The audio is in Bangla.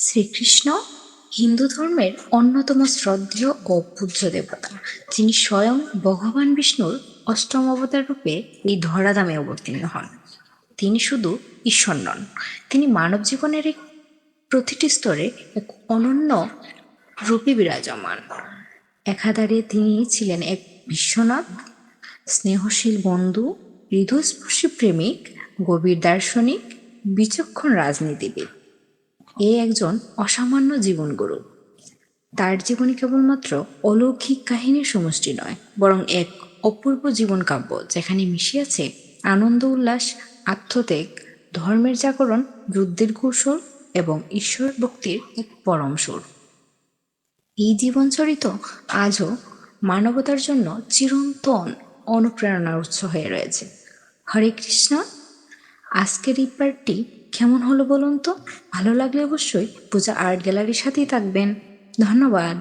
শ্রীকৃষ্ণ হিন্দু ধর্মের অন্যতম শ্রদ্ধেয় ও পূজ্য দেবতা, যিনি স্বয়ং ভগবান বিষ্ণুর অষ্টম অবতার রূপে এই ধরাধামে অবতীর্ণ হন। তিনি শুধু ঈশ্বর নন, তিনি মানব জীবনের প্রতিটি স্তরে এক অনন্য রূপে বিরাজমান। একাধারে তিনি ছিলেন এক বিশ্বনাথ, স্নেহশীল বন্ধু, হৃদয়স্পর্শী প্রেমিক, গভীর দার্শনিক, বিচক্ষণ রাজনীতিবিদ। এ একজন অসামান্য জীবনগুরু। তার জীবনী কেবলমাত্র অলৌকিক কাহিনীর সমষ্টি নয়, বরং এক অপূর্ব জীবন কাব্য, যেখানে মিশে আছে আনন্দ উল্লাস, আত্মত্যাগ, ধর্মের জাগরণ, যুদ্ধের কৌশল এবং ঈশ্বর ভক্তির এক পরম সুর। এই জীবনচরিত আজও মানবতার জন্য চিরন্তন অনুপ্রেরণার উৎস হয়ে রয়েছে। হরে কৃষ্ণ। আজকের এই পার্টটি কেমন হলো বলুন তো? ভালো লাগলে অবশ্যই পূজা আর্ট গ্যালারির সাথেই থাকবেন। ধন্যবাদ।